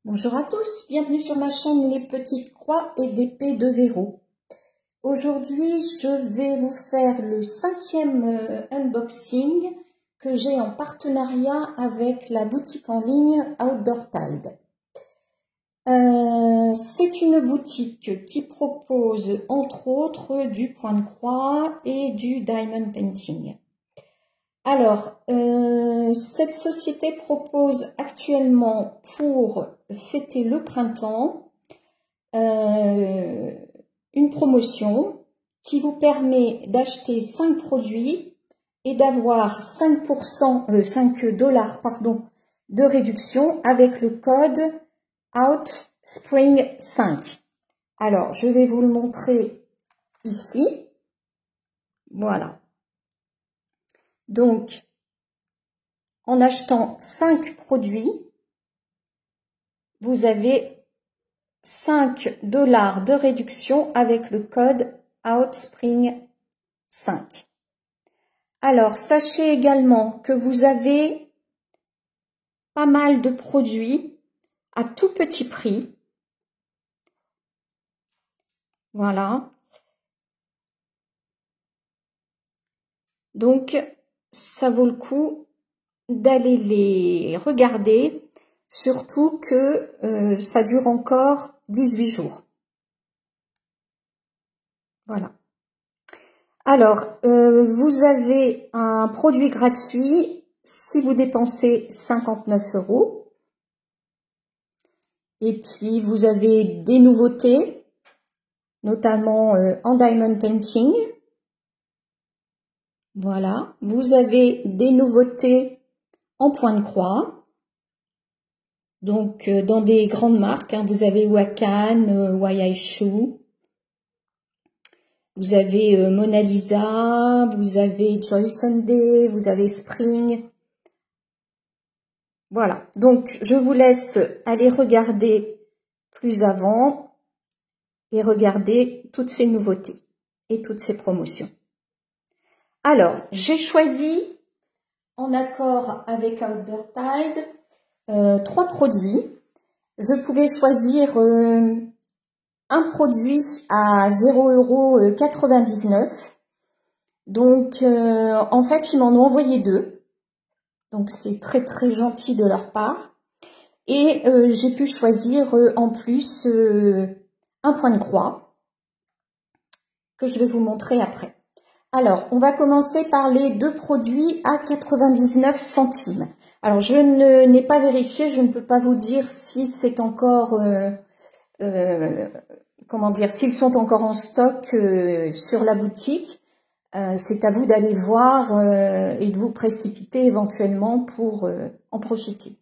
Bonjour à tous, bienvenue sur ma chaîne Les Petites Croix et d'Épée de Verrou. Aujourd'hui, je vais vous faire le 5e unboxing que j'ai en partenariat avec la boutique en ligne Outdoor Tide. C'est une boutique qui propose entre autres du point de croix et du diamond painting. Alors, cette société propose actuellement pour fêter le printemps une promotion qui vous permet d'acheter 5 produits et d'avoir 5 $, pardon, de réduction avec le code OUTSPRING5. Alors, je vais vous le montrer ici. Voilà. Donc, en achetant 5 produits, vous avez 5 $ de réduction avec le code OUTSPRING5. Alors, sachez également que vous avez pas mal de produits à tout petit prix. Voilà. Donc, ça vaut le coup d'aller les regarder, surtout que ça dure encore 18 jours. Voilà. Alors, vous avez un produit gratuit si vous dépensez 59 €. Et puis, vous avez des nouveautés, notamment en diamond painting. Voilà. Vous avez des nouveautés en point de croix. Donc, dans des grandes marques, hein, vous avez Wakan, Waiaishu. Vous avez Mona Lisa, vous avez Joy Sunday, vous avez Spring. Voilà, donc je vous laisse aller regarder plus avant et regarder toutes ces nouveautés et toutes ces promotions. Alors, j'ai choisi, en accord avec Outdoor Tide, 3 produits. Je pouvais choisir un produit à 0,99 €. Donc, en fait, ils m'en ont envoyé 2. Donc, c'est très, très gentil de leur part. Et j'ai pu choisir en plus un point de croix que je vais vous montrer après. Alors, on va commencer par les 2 produits à 99 centimes. Alors, je n'ai pas vérifié, je ne peux pas vous dire si c'est encore... comment dire, s'ils sont encore en stock sur la boutique. C'est à vous d'aller voir et de vous précipiter éventuellement pour en profiter.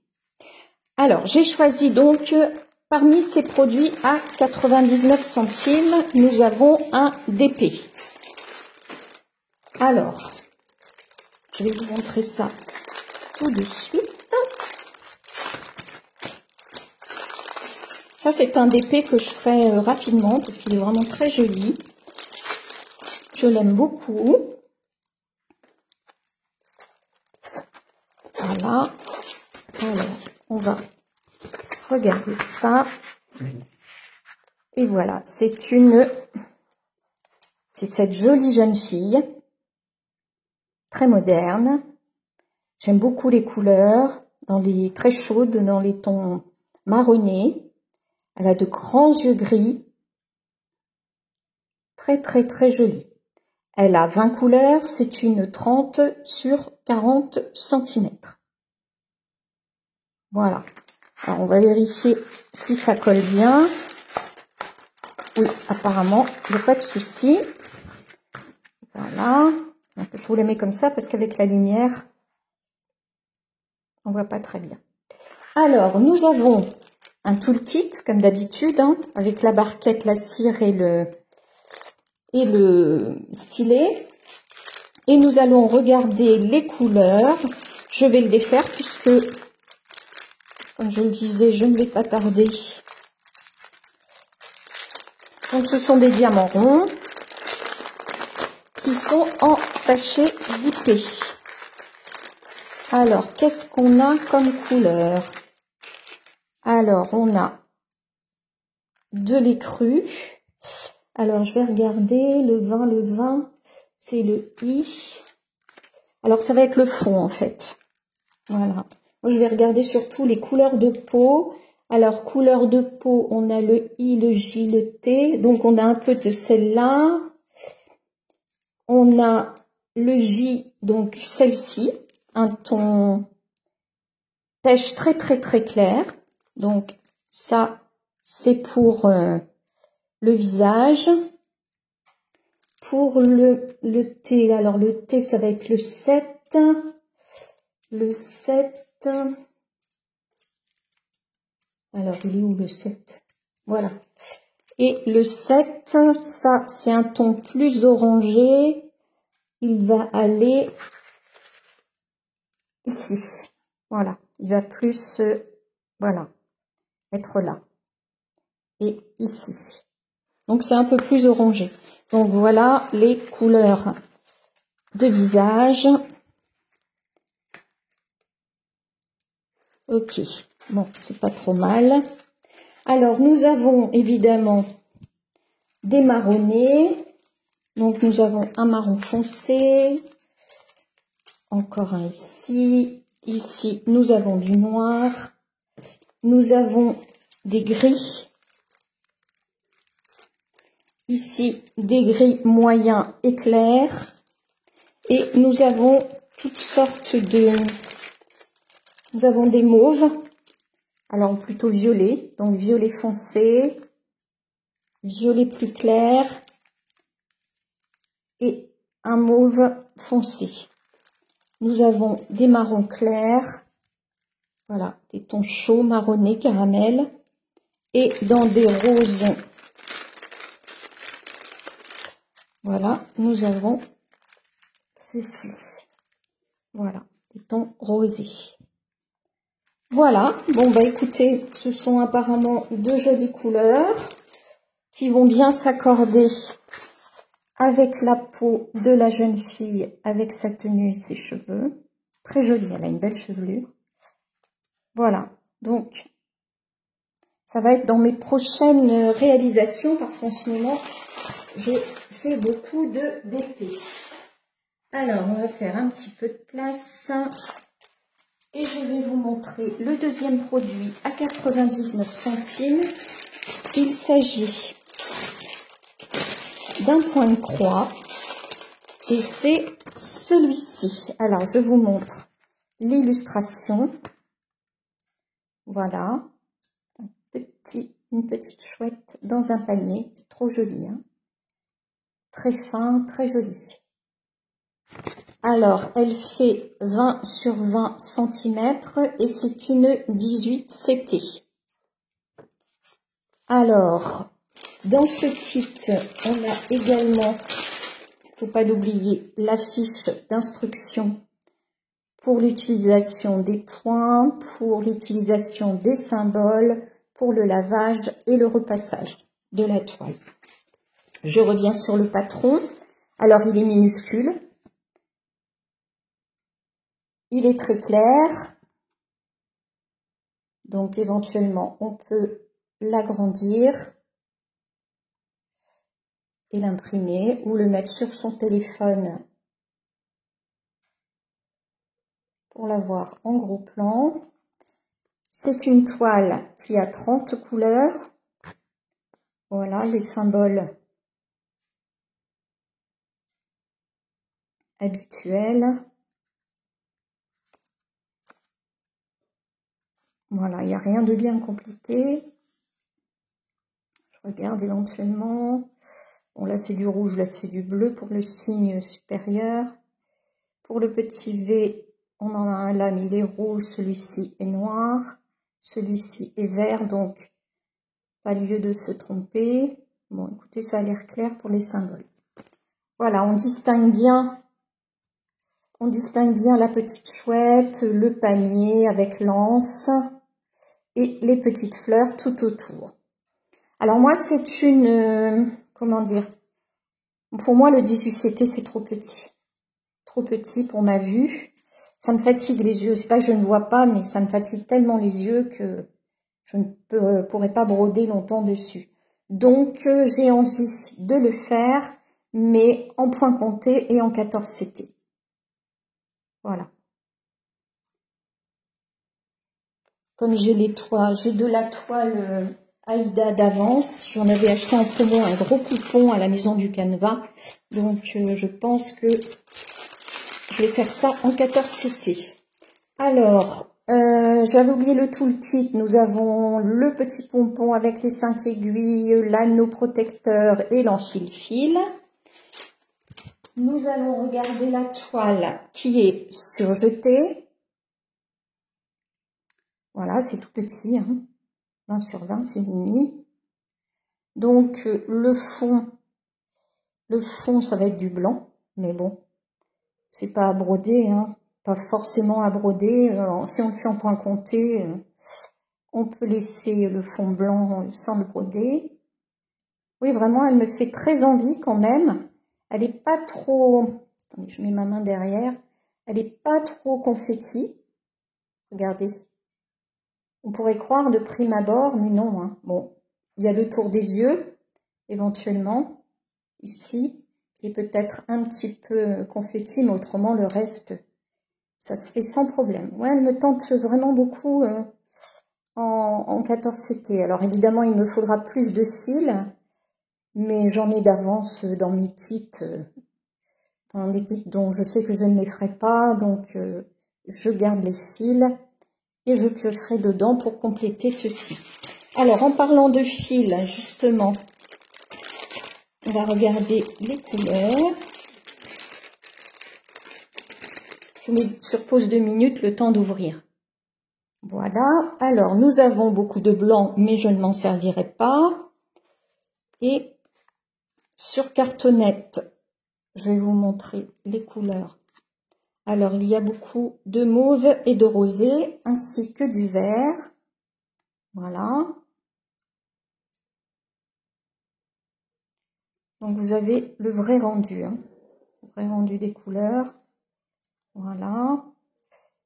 Alors, j'ai choisi donc, parmi ces produits à 99 centimes, nous avons un d'épée. Alors, je vais vous montrer ça tout de suite. Ça, c'est un d'épée que je ferai rapidement parce qu'il est vraiment très joli. Je l'aime beaucoup. Voilà. Alors, on va regarder ça. Et voilà, c'est cette jolie jeune fille, très moderne. J'aime beaucoup les couleurs, très chaudes, dans les tons marronnés. Elle a de grands yeux gris, très très très jolie. Elle a 20 couleurs, c'est une 30 sur 40 cm. Voilà. Alors, on va vérifier si ça colle bien. Oui, apparemment, il n'y a pas de souci. Voilà. Donc, je vous les mets comme ça parce qu'avec la lumière, on voit pas très bien. Alors, nous avons un toolkit, comme d'habitude, hein, avec la barquette, la cire et le stylet. Et nous allons regarder les couleurs. Je vais le défaire puisque, comme je le disais, je ne vais pas tarder. Donc, ce sont des diamants ronds qui sont en sachet zippé. Alors, qu'est-ce qu'on a comme couleur? Alors, Alors, on a de lait cru. Alors, je vais regarder le vin, c'est le I. Alors, ça va être le fond, en fait. Voilà. Moi, je vais regarder surtout les couleurs de peau. Alors, couleur de peau, on a le I, le J, le T. Donc, on a un peu de celle-là. On a le J, donc celle-ci. Un ton pêche très, très, très clair. Donc, ça, c'est pour le visage. Pour le T, alors le T, ça va être le 7. Le 7. Alors, il est où le 7? Voilà. Et le 7, ça, c'est un ton plus orangé. Il va aller ici. Voilà. Il va plus, voilà, être là. Et ici. Donc, c'est un peu plus orangé. Donc, voilà les couleurs de visage. Ok. Bon, c'est pas trop mal. Alors, nous avons évidemment des marronnés. Donc, nous avons un marron foncé. Encore un ici. Ici, nous avons du noir. Nous avons des gris. Ici, des gris moyens et clairs. Et nous avons toutes sortes de... Nous avons des mauves. Alors, plutôt violet. Donc, violet foncé. Violet plus clair. Et un mauve foncé. Nous avons des marrons clairs. Voilà, des tons chauds, marronnés, caramel. Et dans des roses, voilà, nous avons ceci. Voilà, des tons rosés. Voilà, bon bah écoutez, ce sont apparemment deux jolies couleurs qui vont bien s'accorder avec la peau de la jeune fille, avec sa tenue et ses cheveux. Très jolie, elle a une belle chevelure. Voilà, donc ça va être dans mes prochaines réalisations parce qu'en ce moment, je fais beaucoup d'épées. Alors, on va faire un petit peu de place. Et je vais vous montrer le deuxième produit à 99 centimes. Il s'agit d'un point de croix. Et c'est celui-ci. Alors, je vous montre l'illustration. Voilà. Une petite chouette dans un panier. C'est trop joli, hein. Très fin, très joli. Alors, elle fait 20 sur 20 cm et c'est une 18 CT. Alors, dans ce kit, on a également, faut pas l'oublier, la fiche d'instruction pour l'utilisation des points, pour l'utilisation des symboles, pour le lavage et le repassage de la toile. Je reviens sur le patron. Alors, il est minuscule. Il est très clair. Donc, éventuellement, on peut l'agrandir et l'imprimer ou le mettre sur son téléphone pour l'avoir en gros plan. C'est une toile qui a 30 couleurs. Voilà les symboles habituels. Voilà, il n'y a rien de bien compliqué. Je regarde éventuellement. Bon, là, c'est du rouge, là, c'est du bleu pour le signe supérieur. Pour le petit V, on en a un là, mais il est rouge. Celui-ci est noir. Celui-ci est vert, donc pas lieu de se tromper. Bon, écoutez, ça a l'air clair pour les symboles. Voilà, on distingue bien la petite chouette, le panier avec l'anse et les petites fleurs tout autour. Alors moi, c'est une, comment dire, pour moi le 18CT c'est trop petit pour ma vue. Ça me fatigue les yeux, c'est pas que je ne vois pas, mais ça me fatigue tellement les yeux que je ne pourrai pas broder longtemps dessus. Donc, j'ai envie de le faire, mais en point compté et en 14 CT. Voilà. Comme j'ai de la toile Aïda d'avance, j'en avais acheté en promo un gros coupon à la maison du Canevas. Donc, je pense que je vais faire ça en 14 CT. Alors, j'avais oublié le toolkit. Nous avons le petit pompon avec les 5 aiguilles, l'anneau protecteur et l'enfile-fil. Nous allons regarder la toile qui est surjetée. Voilà, c'est tout petit, hein. 20 sur 20, c'est mini. Donc, le fond, ça va être du blanc. Mais bon, c'est pas à broder, hein. Pas forcément à broder. Si on le fait en point compté, on peut laisser le fond blanc sans le broder. Oui, vraiment, elle me fait très envie quand même. Elle est pas trop... Attendez, je mets ma main derrière. Elle est pas trop confetti. Regardez. On pourrait croire de prime abord, mais non, hein. Bon, il y a le tour des yeux, éventuellement, ici, qui est peut-être un petit peu confetti, mais autrement, le reste, ça se fait sans problème. Ouais, elle me tente vraiment beaucoup en 14 CT. Alors, évidemment, il me faudra plus de fils, mais j'en ai d'avance dans mes kits, dans des kits dont je sais que je ne les ferai pas, donc je garde les fils et je piocherai dedans pour compléter ceci. Alors, en parlant de fils, justement, on va regarder les couleurs. Je mets sur pause 2 minutes, le temps d'ouvrir. Voilà. Alors, nous avons beaucoup de blanc, mais je ne m'en servirai pas. Et sur cartonnette, je vais vous montrer les couleurs. Alors, il y a beaucoup de mauve et de rosé, ainsi que du vert. Voilà. Donc, vous avez le vrai rendu, hein. Le vrai rendu des couleurs. Voilà.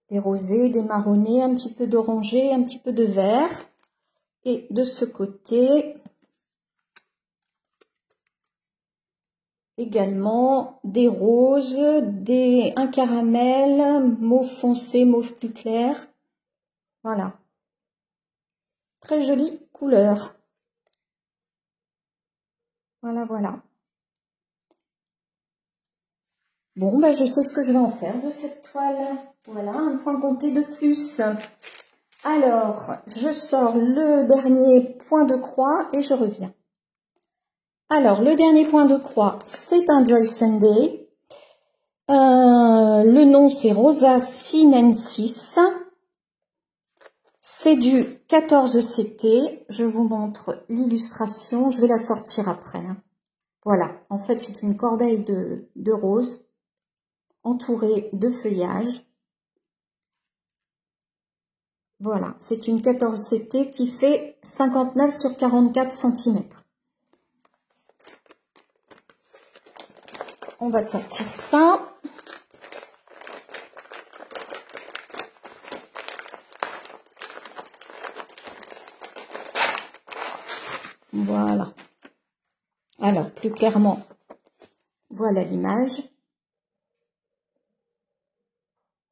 Des rosés, des marronnés, un petit peu d'orangé, un petit peu de vert. Et de ce côté, également des roses, un caramel, mauve foncé, mauve plus clair. Voilà. Très jolie couleur. Voilà, voilà. Bon, ben, je sais ce que je vais en faire de cette toile. Voilà, un point compté de plus. Alors, je sors le dernier point de croix et je reviens. Alors, le dernier point de croix, c'est un Joy Sunday. Le nom, c'est Rosa Sinensis. C'est du 14 CT. Je vous montre l'illustration. Je vais la sortir après, hein. Voilà, en fait, c'est une corbeille de roses entourée de feuillage. Voilà, c'est une 14 CT qui fait 59 sur 44 cm. On va sortir ça. Voilà. Alors, plus clairement, voilà l'image.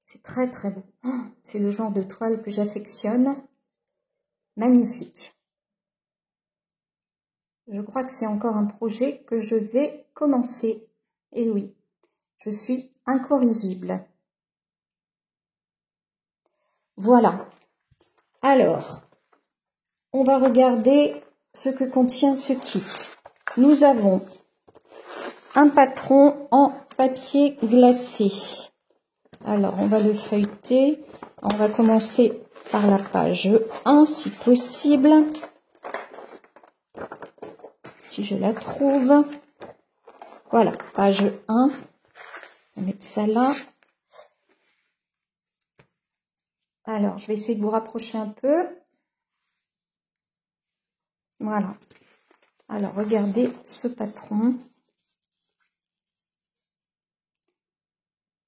C'est très très beau. C'est le genre de toile que j'affectionne. Magnifique. Je crois que c'est encore un projet que je vais commencer. Et oui, je suis incorrigible. Voilà. Alors, on va regarder ce que contient ce kit. Nous avons un patron en papier glacé. Alors, on va le feuilleter. On va commencer par la page 1, si possible. Si je la trouve. Voilà, page 1. On va mettre ça là. Alors, je vais essayer de vous rapprocher un peu. Voilà. Alors, regardez ce patron.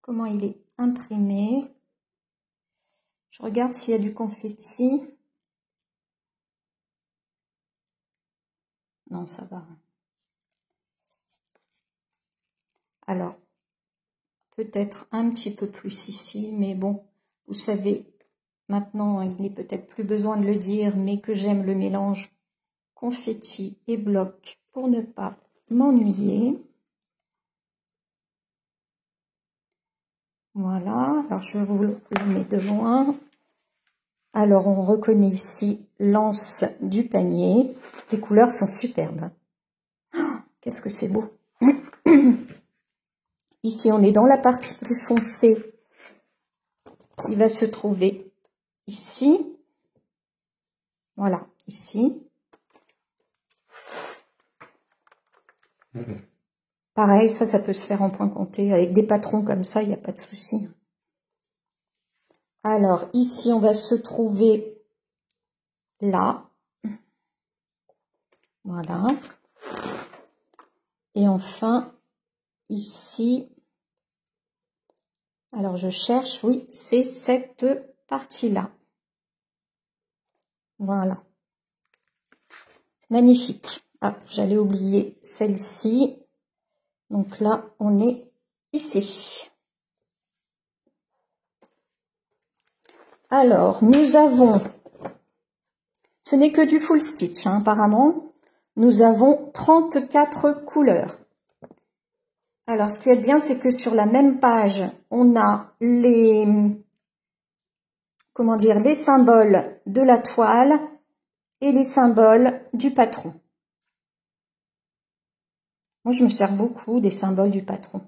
Comment il est imprimé. Je regarde s'il y a du confetti. Non, ça va. Alors, peut-être un petit peu plus ici, mais bon, vous savez, maintenant, il n'est peut-être plus besoin de le dire, mais que j'aime le mélange confetti et bloc pour ne pas m'ennuyer. Voilà, alors je vous le mets de loin. Alors, on reconnaît ici l'anse du panier. Les couleurs sont superbes. Oh, qu'est-ce que c'est beau! Ici, on est dans la partie plus foncée qui va se trouver ici. Voilà, ici. Pareil, ça peut se faire en point compté. Avec des patrons comme ça, il n'y a pas de souci. Alors, ici, on va se trouver là. Voilà. Et enfin, ici, alors je cherche, oui, c'est cette partie-là. Voilà. Magnifique. Ah, j'allais oublier celle-ci. Donc là, on est ici. Alors, nous avons, ce n'est que du full stitch, hein, apparemment. Nous avons 34 couleurs. Alors, ce qui est bien, c'est que sur la même page, on a les, comment dire, les symboles de la toile et les symboles du patron. Moi, je me sers beaucoup des symboles du patron.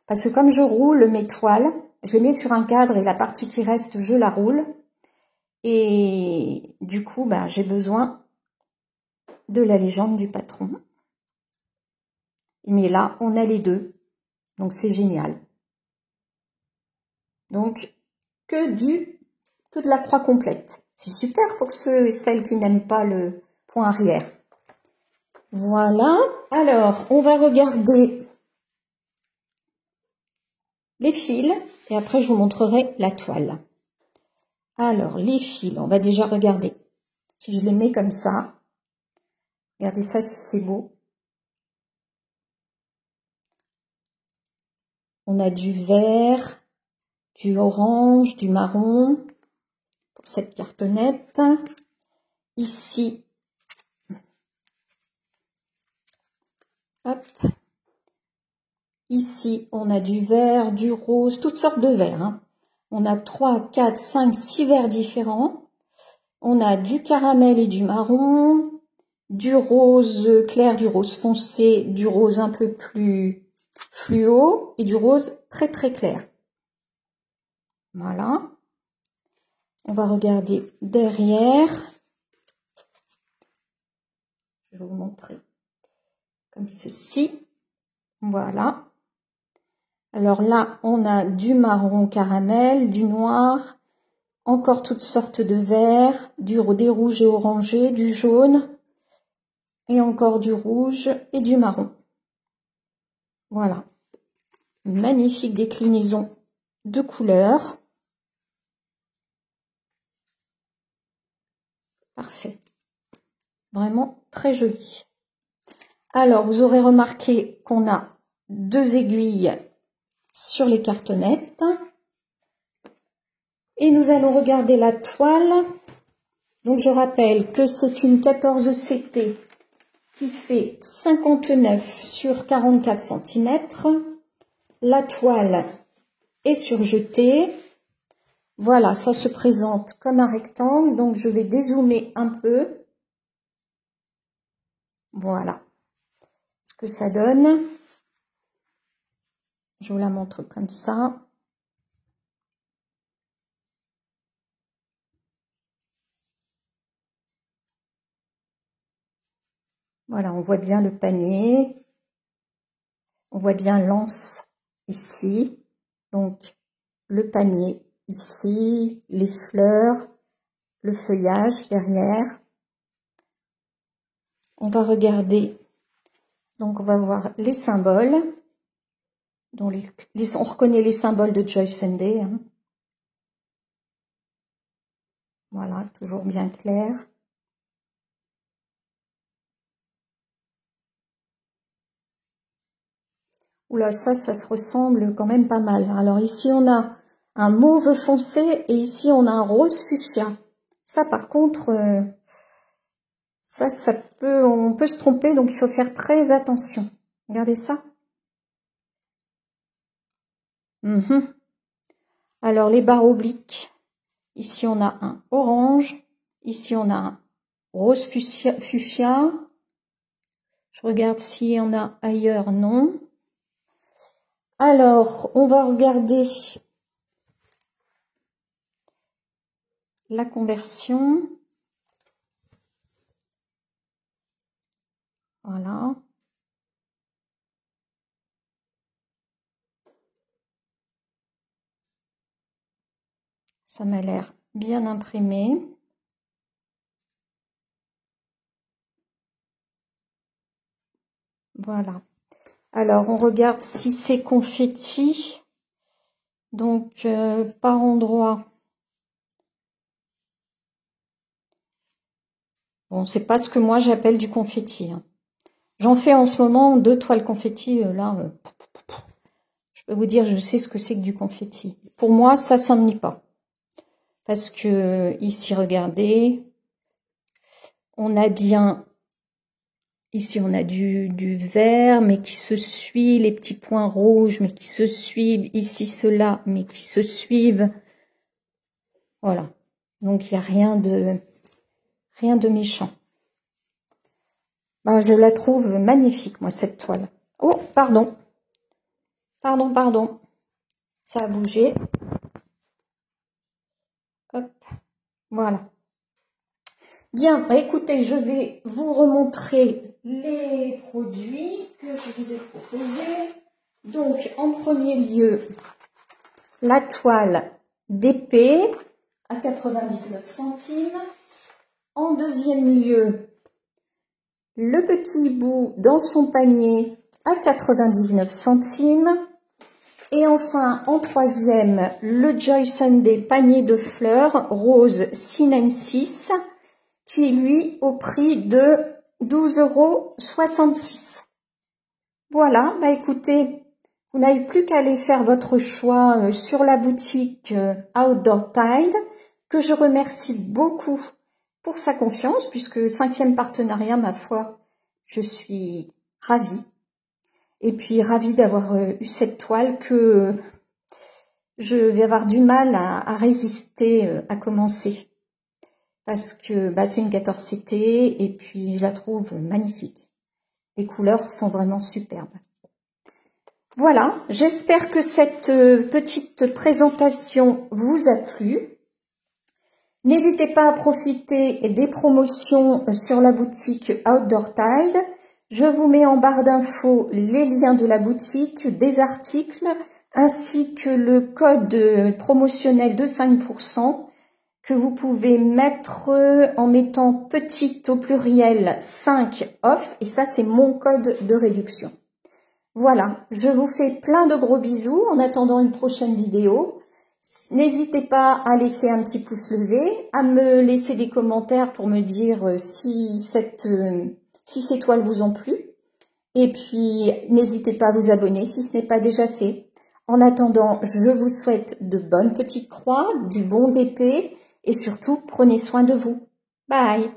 Parce que comme je roule mes toiles, je les mets sur un cadre et la partie qui reste, je la roule. Et du coup, ben, j'ai besoin de la légende du patron. Mais là, on a les deux. Donc, c'est génial. Donc, que de la croix complète. C'est super pour ceux et celles qui n'aiment pas le point arrière. Voilà. Alors, on va regarder les fils et après, je vous montrerai la toile. Alors, les fils, on va déjà regarder. Si je les mets comme ça, regardez ça si c'est beau. On a du vert, du orange, du marron pour cette cartonnette. Ici, hop. Ici, on a du vert, du rose, toutes sortes de verts. Hein. On a 3, 4, 5, 6 verts différents. On a du caramel et du marron, du rose clair, du rose foncé, du rose un peu plus fluo et du rose très très clair. Voilà. On va regarder derrière. Je vais vous montrer comme ceci. Voilà. Alors là, on a du marron caramel, du noir, encore toutes sortes de verts, des rouges et orangés, du jaune, et encore du rouge et du marron. Voilà. Une magnifique déclinaison de couleurs. Parfait. Vraiment très joli. Alors, vous aurez remarqué qu'on a 2 aiguilles sur les cartonnettes. Et nous allons regarder la toile. Donc, je rappelle que c'est une 14 CT qui fait 59 sur 44 cm. La toile est surjetée. Voilà, ça se présente comme un rectangle. Donc, je vais dézoomer un peu. Voilà ce que ça donne. Je vous la montre comme ça. Voilà, on voit bien le panier. On voit bien l'anse ici. Donc, le panier ici, les fleurs, le feuillage derrière. On va regarder, donc on va voir les symboles. Dont on reconnaît les symboles de Joy Sunday. Hein. Voilà, toujours bien clair. Oula, ça se ressemble quand même pas mal. Alors ici, on a un mauve foncé et ici, on a un rose fuchsia. Ça, par contre, on peut se tromper, donc il faut faire très attention. Regardez ça. Alors, les barres obliques. Ici, on a un orange. Ici, on a un rose fuchsia. Je regarde s'il y en a ailleurs. Non. Alors, on va regarder la conversion. Voilà. Ça m'a l'air bien imprimé. Voilà. Alors, on regarde si c'est confetti. Donc, par endroit. Bon, c'est pas ce que moi j'appelle du confetti. Hein. J'en fais en ce moment 2 toiles confetti. Là, je peux vous dire, je sais ce que c'est que du confetti. Pour moi, ça s'ennuie pas. Parce que ici, regardez, on a bien, ici on a du vert, mais qui se suit, les petits points rouges, mais qui se suivent, ici ceux-là, mais qui se suivent. Voilà. Donc il n'y a rien de méchant. Ben, je la trouve magnifique, moi, cette toile. Oh, pardon. Pardon. Ça a bougé. Hop. Voilà. Bien, bah écoutez, je vais vous remontrer les produits que je vous ai proposés. Donc, en premier lieu, la toile d'épée à 99 centimes. En deuxième lieu, le petit bout dans son panier à 99 centimes. Et enfin, en troisième, le Joy Sunday panier de fleurs rose sinensis qui est lui au prix de 12,66 €. Voilà, bah écoutez, vous n'avez plus qu'à aller faire votre choix sur la boutique Outdoor Tide, que je remercie beaucoup pour sa confiance, puisque 5e partenariat, ma foi, je suis ravie. Et puis ravie d'avoir eu cette toile que je vais avoir du mal à résister à commencer. Parce que bah, c'est une 14CT et puis je la trouve magnifique. Les couleurs sont vraiment superbes. Voilà, j'espère que cette petite présentation vous a plu. N'hésitez pas à profiter des promotions sur la boutique Outdoor Tide. Je vous mets en barre d'infos les liens de la boutique, des articles, ainsi que le code promotionnel de 5%. Que vous pouvez mettre en mettant petite au pluriel 5 off, et ça c'est mon code de réduction. Voilà, je vous fais plein de gros bisous en attendant une prochaine vidéo. N'hésitez pas à laisser un petit pouce levé, à me laisser des commentaires pour me dire si ces toiles vous ont plu. Et puis n'hésitez pas à vous abonner si ce n'est pas déjà fait. En attendant, je vous souhaite de bonnes petites croix, du bon d'épée, et surtout, prenez soin de vous. Bye!